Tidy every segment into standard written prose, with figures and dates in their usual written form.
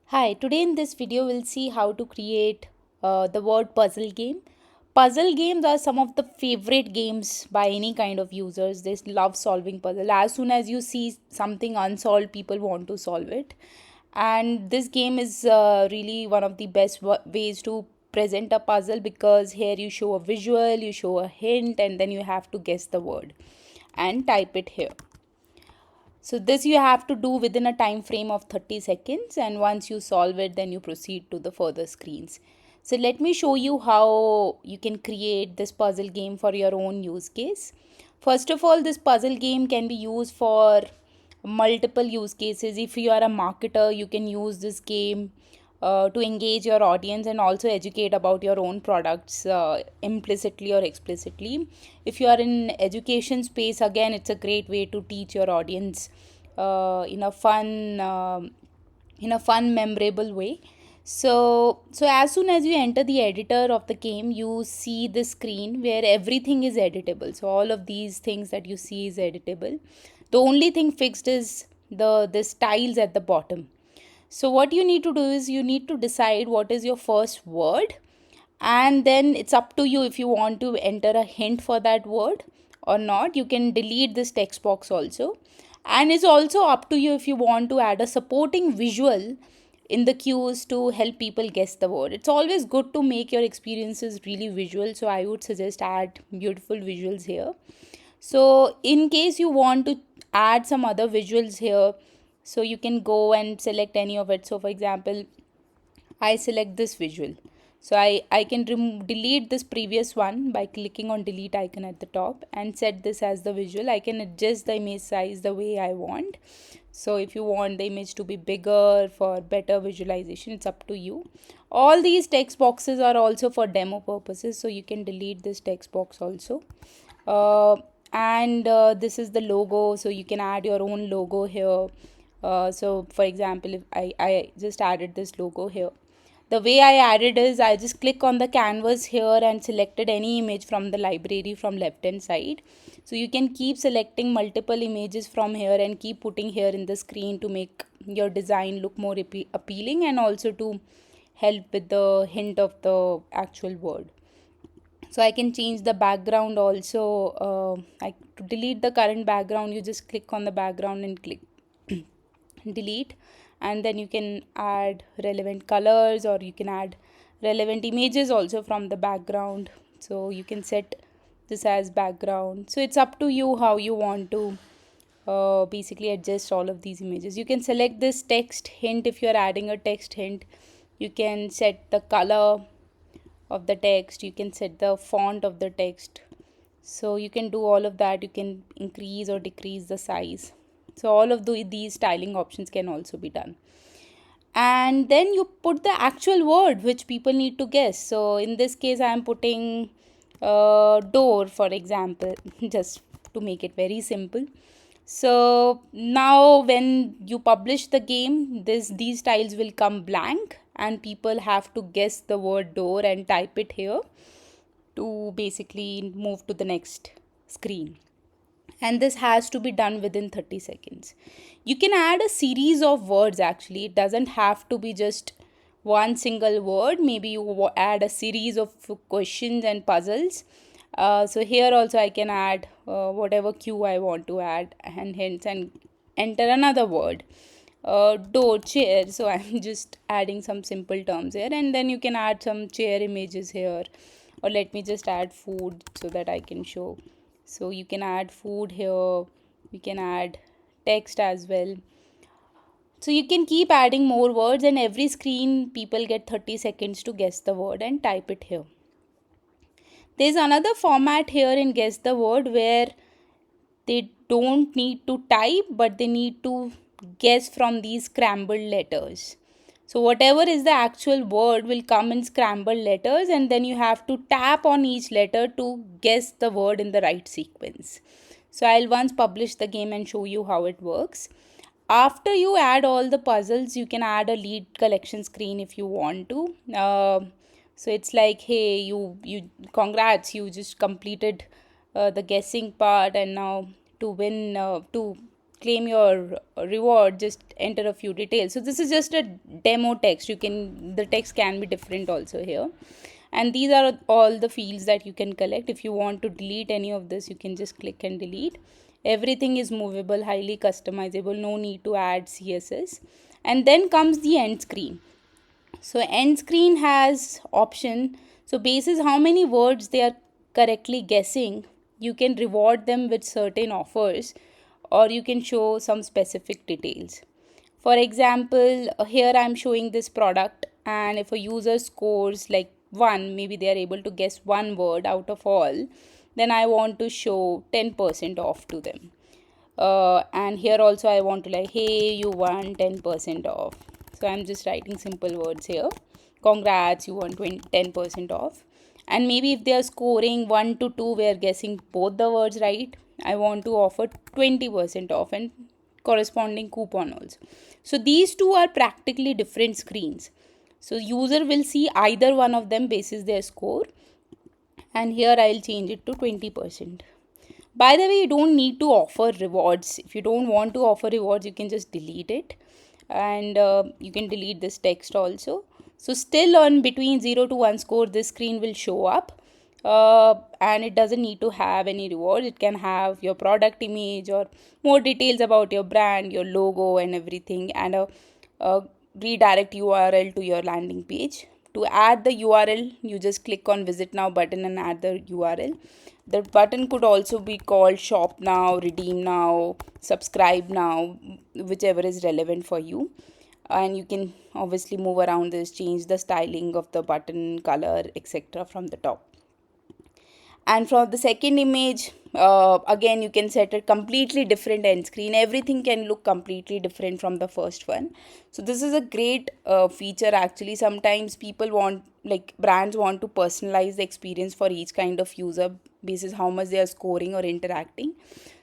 Hi, today in this video we'll see how to create the word puzzle game. Puzzle games are some of the favorite games by any kind of users. They love solving puzzle. As soon as you see something unsolved, people want to solve it. And this game is really one of the best ways to present a puzzle because here you show a visual, you show a hint, and then you have to guess the word and type it here. So this you have to do within a time frame of 30 seconds, and once you solve it then you proceed to the further screens. So let me show you how you can create this puzzle game for your own use case. First of all, this puzzle game can be used for multiple use cases. If you are a marketer, you can use this game to engage your audience and also educate about your own products implicitly or explicitly. If you are in education space, again it's a great way to teach your audience in a fun memorable way. So as soon as you enter the editor of the game, you see the screen where everything is editable. So all of these things that you see is editable. The only thing fixed is the tiles at the bottom. So what you need to do is you need to decide what is your first word, and then it's up to you if you want to enter a hint for that word or not. You can delete this text box also, and it's also up to you if you want to add a supporting visual in the cues to help people guess the word. It's always good to make your experiences really visual, so I would suggest add beautiful visuals here. So in case you want to add some other visuals here, so you can go and select any of it. So for example, I select this visual. So I can delete this previous one by clicking on delete icon at the top and set this as the visual. I can adjust the image size the way I want. So if you want the image to be bigger for better visualization, it's up to you. All these text boxes are also for demo purposes, so you can delete this text box also. uh, and this is the logo, so you can add your own logo here. So for example, if I just added this logo here, the way I added is I just click on the canvas here and selected any image from the library from left hand side. So you can keep selecting multiple images from here and keep putting here in the screen to make your design look more appealing, and also to help with the hint of the actual word. So I can change the background also. To delete the current background, you just click on the background and click delete, and then you can add relevant colors, or you can add relevant images also from the background. So you can set this as background. So it's up to you how you want to basically adjust all of these images. You can select this text hint. If you're adding a text hint, you can set the color of the text, you can set the font of the text. So you can do all of that. You can increase or decrease the size. So all of these styling options can also be done. And then you put the actual word which people need to guess. So in this case I am putting door, for example, just to make it very simple. So now when you publish the game, these tiles will come blank, and people have to guess the word door and type it here to basically move to the next screen. And this has to be done within 30 seconds. You can add a series of words actually. It doesn't have to be just one single word. Maybe you add a series of questions and puzzles. So here also I can add whatever cue I want to add and hence and enter another word. Door, chair. So I'm just adding some simple terms here, and then you can add some chair images here. Or let me just add food so that I can show. So you can add food here. You can add text as well. So you can keep adding more words, and every screen people get 30 seconds to guess the word and type it here. There's another format here in guess the word where they don't need to type, but they need to guess from these scrambled letters. So whatever is the actual word will come in scrambled letters, and then you have to tap on each letter to guess the word in the right sequence. So I'll once publish the game and show you how it works. After you add all the puzzles, you can add a lead collection screen if you want to. So it's like, hey, you congrats, you just completed the guessing part, and now to win to claim your reward, just enter a few details. So this is just a demo text. The text can be different also here. And these are all the fields that you can collect. If you want to delete any of this, you can just click and delete. Everything is movable, highly customizable, no need to add CSS. And then comes the end screen. So end screen has option. So basis how many words they are correctly guessing, you can reward them with certain offers, or you can show some specific details. For example, here I'm showing this product, and if a user scores like 1, maybe they are able to guess one word out of all, then I want to show 10% off to them. And here also I want to like, hey, you won 10% off. So I'm just writing simple words here. Congrats, you won 10% off. And maybe if they are scoring 1 to 2, we are guessing both the words right, I want to offer 20% off and corresponding coupon also. So these two are practically different screens. So user will see either one of them basis their score. And here I'll change it to 20%. By the way, you don't need to offer rewards. If you don't want to offer rewards, you can just delete it. And you can delete this text also. So still on between 0 to 1 score, this screen will show up. And it doesn't need to have any reward. It can have your product image or more details about your brand, your logo and everything, and a redirect URL to your landing page. To add the URL, you just click on visit now button and add the URL. The button could also be called shop now, redeem now, subscribe now, whichever is relevant for you. And you can obviously move around this, change the styling of the button, color, etc. from the top. And from the second image, again you can set a completely different end screen. Everything can look completely different from the first one. So this is a great feature actually. Sometimes people want, like brands want to personalize the experience for each kind of user basis how much they are scoring or interacting.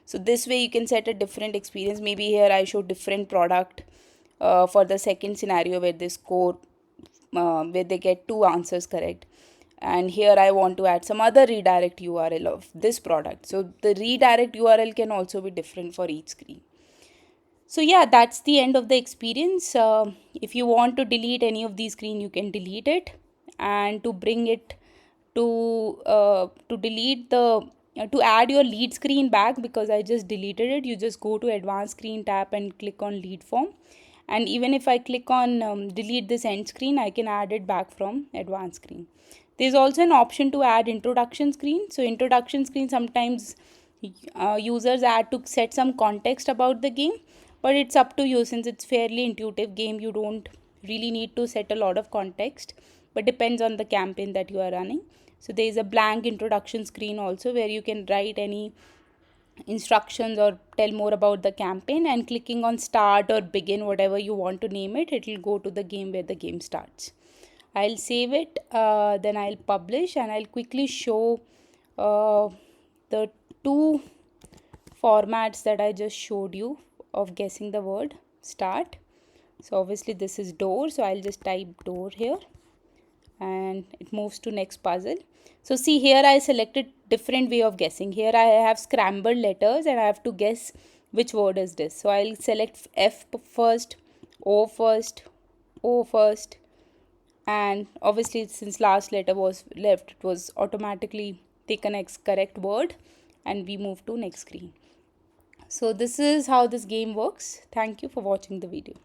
So this way you can set a different experience. Maybe here I show different product for the second scenario where they score, where they get 2 answers correct. And here I want to add some other redirect URL of this product. So the redirect URL can also be different for each screen. So yeah, that's the end of the experience. If you want to delete any of these screen, you can delete it. And to bring it to delete the to add your lead screen back, because I just deleted it, you just go to advanced screen tab and click on lead form. And even if I click on delete this end screen, I can add it back from advanced screen. There's also an option to add introduction screen. So introduction screen, sometimes users add to set some context about the game, but it's up to you. Since it's fairly intuitive game, you don't really need to set a lot of context, but depends on the campaign that you are running. So there is a blank introduction screen also, where you can write any instructions or tell more about the campaign, and clicking on start or begin, whatever you want to name it, it will go to the game where the game starts. I'll save it, then I'll publish, and I'll quickly show the 2 formats that I just showed you of guessing the word start. So obviously this is door, so I'll just type door here and it moves to next puzzle. So see, here I selected different way of guessing. Here I have scrambled letters and I have to guess which word is this. So I'll select F first, O first, O first, and obviously since last letter was left, it was automatically taken as correct word, and we move to next screen. So this is how this game works. Thank you for watching the video.